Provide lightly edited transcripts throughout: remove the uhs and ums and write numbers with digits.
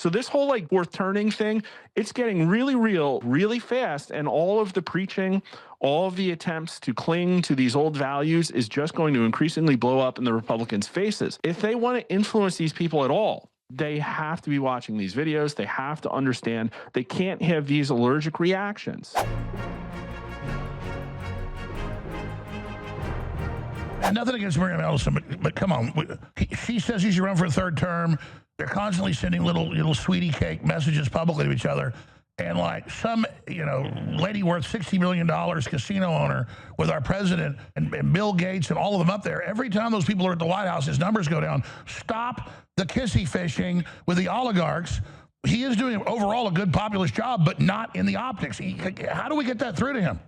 So this whole like fourth turning thing, it's getting really real, really fast. And all of the preaching, all of the attempts to cling to these old values is just going to increasingly blow up in the Republicans' faces. If they want to influence these people at all, they have to be watching these videos. They have to understand they can't have these allergic reactions. And nothing against Miriam Ellison, but come on. She says she should run for a third term. They're constantly sending little sweetie cake messages publicly to each other. And like some, lady worth $60 million casino owner with our president and Bill Gates and all of them up there, every time those people are at the White House, his numbers go down. Stop the kissy fishing with the oligarchs. He is doing overall a good populist job, but not in the optics. How do we get that through to him?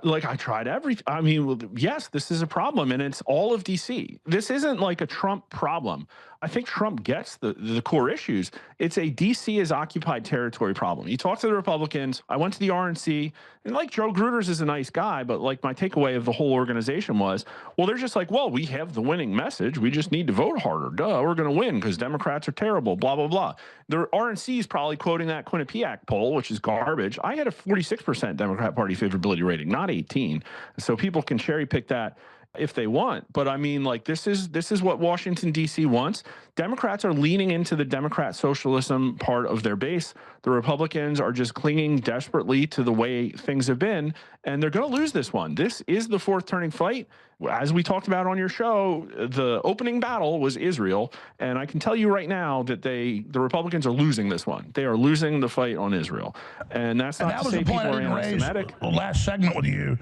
Like I tried everything. I mean, yes, this is a problem, and it's all of DC. This isn't like a Trump problem. I think Trump gets the core issues. It's a DC is occupied territory problem. You talk to the Republicans. I went to the RNC, and like Joe Gruters is a nice guy, but like my takeaway of the whole organization was, well, they're just like, well, we have the winning message. We just need to vote harder. Duh, we're going to win because Democrats are terrible, blah, blah, blah. The RNC is probably quoting that Quinnipiac poll, which is garbage. I had a 46% Democrat Party favorability rating, not 18. So people can cherry pick that if they want. But I mean, like, this is what Washington, D.C. wants. Democrats are leaning into the Democrat socialism part of their base. The Republicans are just clinging desperately to the way things have been, and they're going to lose this one. This is the fourth turning fight. As we talked about on your show, the opening battle was Israel, and I can tell you right now that the Republicans are losing this one. They are losing the fight on Israel, and that's not to say people are anti-Semitic. Last segment with you,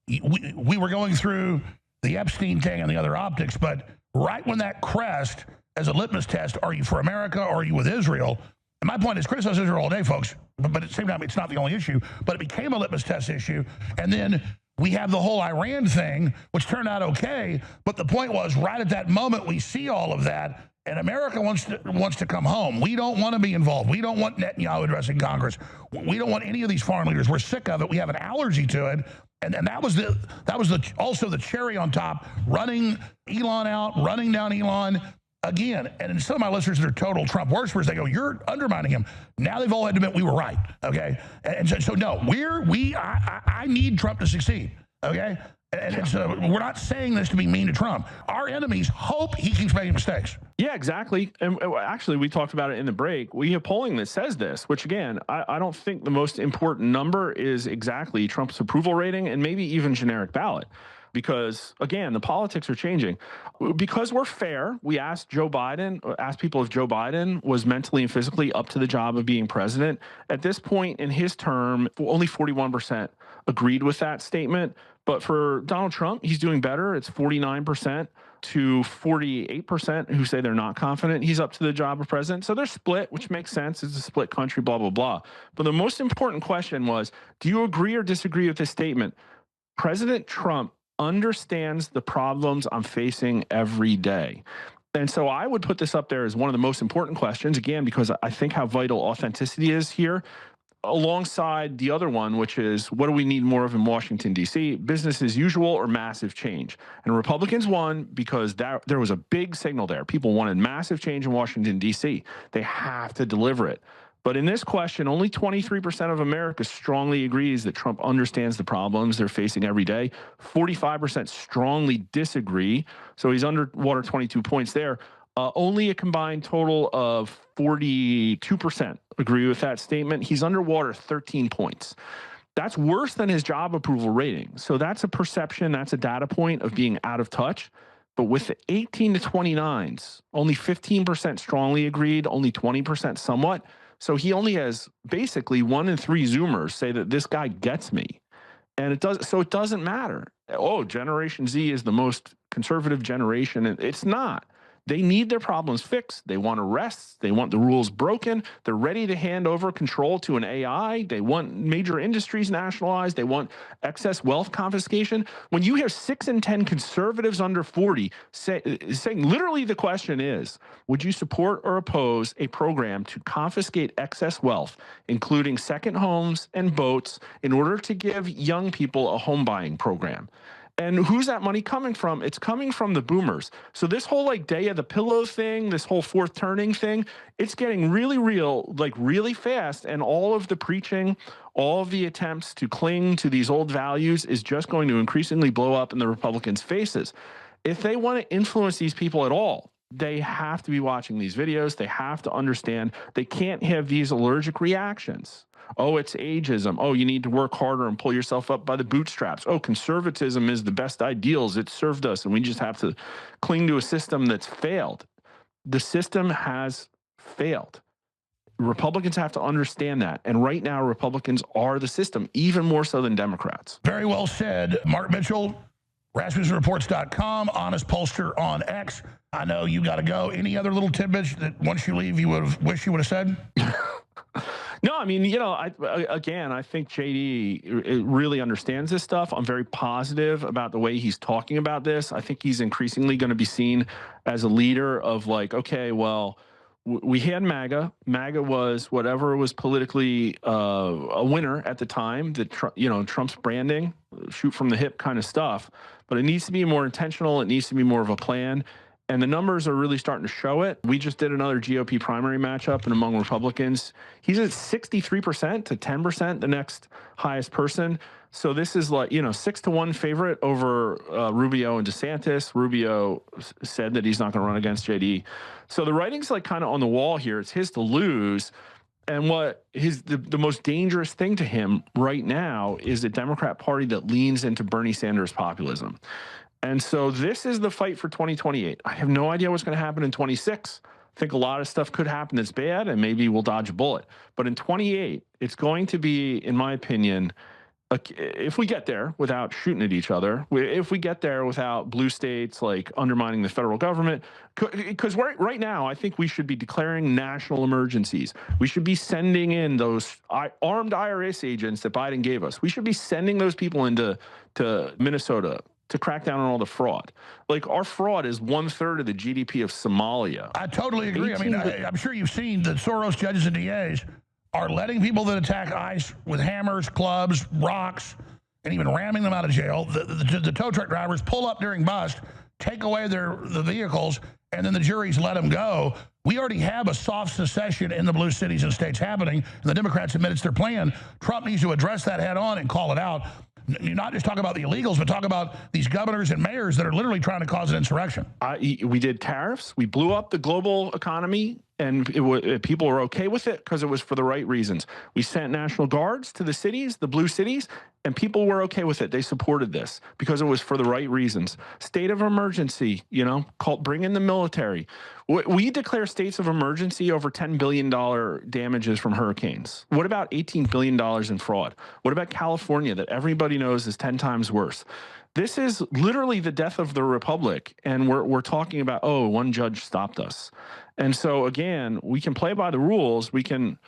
we were going through the Epstein thing and the other optics, but right when that crest as a litmus test, are you for America or are you with Israel? And my point is, criticize Israel all day, folks, but at the same time, it's not the only issue, but it became a litmus test issue. And then we have the whole Iran thing, which turned out okay, but the point was, right at that moment, we see all of that, and America wants to come home. We don't want to be involved. We don't want Netanyahu addressing Congress. We don't want any of these foreign leaders. We're sick of it. We have an allergy to it. And that was also the cherry on top, running Elon out, running down Elon again. And some of my listeners that are total Trump worshippers, they go, "You're undermining him." Now they've all had to admit we were right. Okay, and so no, I need Trump to succeed. Okay, and so we're not saying this to be mean to Trump. Our enemies hope he keeps making mistakes. Yeah, exactly. And actually, we talked about it in the break. We have polling that says this, which again, I don't think the most important number is exactly Trump's approval rating and maybe even generic ballot. Because again, the politics are changing. Because we're fair, we asked people if Joe Biden was mentally and physically up to the job of being president. At this point in his term, only 41% agreed with that statement. But for Donald Trump, he's doing better. It's 49% to 48% who say they're not confident he's up to the job of president. So they're split, which makes sense. It's a split country, blah, blah, blah. But the most important question was, do you agree or disagree with this statement? President Trump understands the problems I'm facing every day. And so I would put this up there as one of the most important questions, again, because I think how vital authenticity is here, alongside the other one, which is, what do we need more of in Washington, D.C., business as usual or massive change? And Republicans won because there was a big signal there. People wanted massive change in Washington, D.C. They have to deliver it. But in this question, only 23% of America strongly agrees that Trump understands the problems they're facing every day. 45% strongly disagree. So he's underwater 22 points there. Only a combined total of 42% agree with that statement. He's underwater 13 points. That's worse than his job approval rating. So that's a perception, that's a data point of being out of touch. But with the 18 to 29s, only 15% strongly agreed, only 20% somewhat. So he only has basically 1 in 3 Zoomers say that this guy gets me. And it doesn't matter. Oh, Generation Z is the most conservative generation. It's not. They need their problems fixed. They want arrests. They want the rules broken. They're ready to hand over control to an AI. They want major industries nationalized. They want excess wealth confiscation. When you hear 6 in 10 conservatives under 40 saying, literally the question is, would you support or oppose a program to confiscate excess wealth, including second homes and boats, in order to give young people a home buying program? And who's that money coming from? It's coming from the boomers. So this whole like day of the pillow thing, this whole fourth turning thing, it's getting really real, like really fast. And all of the preaching, all of the attempts to cling to these old values is just going to increasingly blow up in the Republicans' faces. If they want to influence these people at all, they have to be watching these videos. They have to understand they can't have these allergic reactions. Oh, it's ageism. Oh, you need to work harder and pull yourself up by the bootstraps. Oh, conservatism is the best ideals. It served us, and we just have to cling to a system that's failed. The system has failed. Republicans have to understand that. And right now, Republicans are the system, even more so than Democrats. Very well said. Mark Mitchell, RasmussenReports.com, Honest Pollster on X. I know you got to go. Any other little tidbits that once you leave you would have wished you would have said? No, I mean, you know, I think JD really understands this stuff. I'm very positive about the way he's talking about this. I think he's increasingly going to be seen as a leader of like, okay, well, we had MAGA. MAGA was whatever was politically a winner at the time. That Trump's branding, shoot from the hip kind of stuff. But it needs to be more intentional. It needs to be more of a plan. And the numbers are really starting to show it. We just did another GOP primary matchup, and among Republicans, he's at 63% to 10%, the next highest person. So this is like, 6-1 favorite over Rubio and DeSantis. Rubio said that he's not going to run against JD. So the writing's like kind of on the wall here. It's his to lose. And what the most dangerous thing to him right now is a Democrat Party that leans into Bernie Sanders populism. And so this is the fight for 2028. I have no idea what's going to happen in 26. I think a lot of stuff could happen that's bad, and maybe we'll dodge a bullet. But in 28, it's going to be, in my opinion, if we get there without shooting at each other, if we get there without blue states like undermining the federal government, because right now I think we should be declaring national emergencies. We should be sending in those armed IRS agents that Biden gave us. We should be sending those people into Minnesota to crack down on all the fraud. Like, our fraud is 1/3 of the GDP of Somalia. I totally agree. I mean, I'm sure you've seen that Soros judges and DAs are letting people that attack ICE with hammers, clubs, rocks, and even ramming them out of jail. The tow truck drivers pull up during bust, take away the vehicles, and then the juries let them go. We already have a soft secession in the blue cities and states happening, and the Democrats admit it's their plan. Trump needs to address that head on and call it out. Not just talk about the illegals, but talk about these governors and mayors that are literally trying to cause an insurrection. We did tariffs. We blew up the global economy, and people were okay with it because it was for the right reasons. We sent National Guards to the cities, the blue cities, and people were okay with it. They supported this because it was for the right reasons. State of emergency, bring in the military. We declare states of emergency over $10 billion damages from hurricanes. What about $18 billion in fraud? What about California that everybody knows is 10 times worse? This is literally the death of the republic, and we're talking about, oh, one judge stopped us. And so, again, we can play by the rules. We can,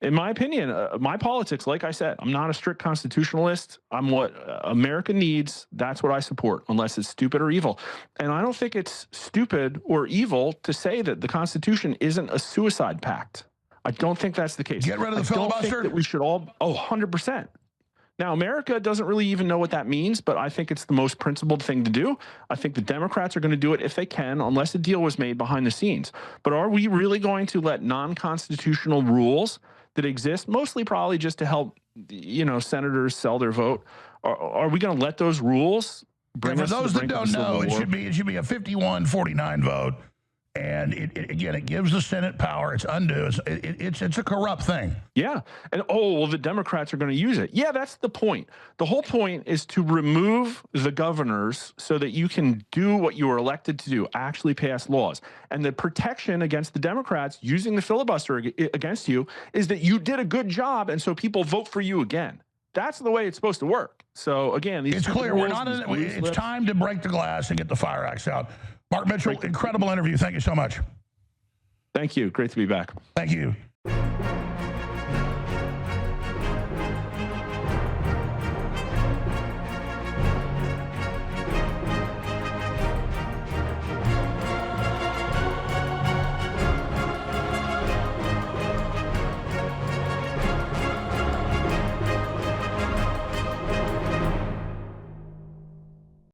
in my opinion, my politics, like I said, I'm not a strict constitutionalist. I'm what America needs. That's what I support, unless it's stupid or evil. And I don't think it's stupid or evil to say that the Constitution isn't a suicide pact. I don't think that's the case. Get rid of the filibuster? I don't think that we should all, 100%. Now, America doesn't really even know what that means, but I think it's the most principled thing to do. I think the Democrats are going to do it if they can, unless a deal was made behind the scenes. But are we really going to let non-constitutional rules that exist, mostly probably just to help, senators sell their vote, are we going to let those rules bring us to the brink of a civil war? For those that don't know, it should be a 51-49 vote. And it gives the Senate power. It's undue. It's a corrupt thing. Yeah. And the Democrats are going to use it. Yeah, that's the point. The whole point is to remove the governors so that you can do what you were elected to do, actually pass laws. And the protection against the Democrats using the filibuster against you is that you did a good job, and so people vote for you again. That's the way it's supposed to work. So again, it's clear we're not. It's time to break the glass and get the fire axe out. Mark Mitchell, incredible interview. Thank you so much. Thank you. Great to be back. Thank you.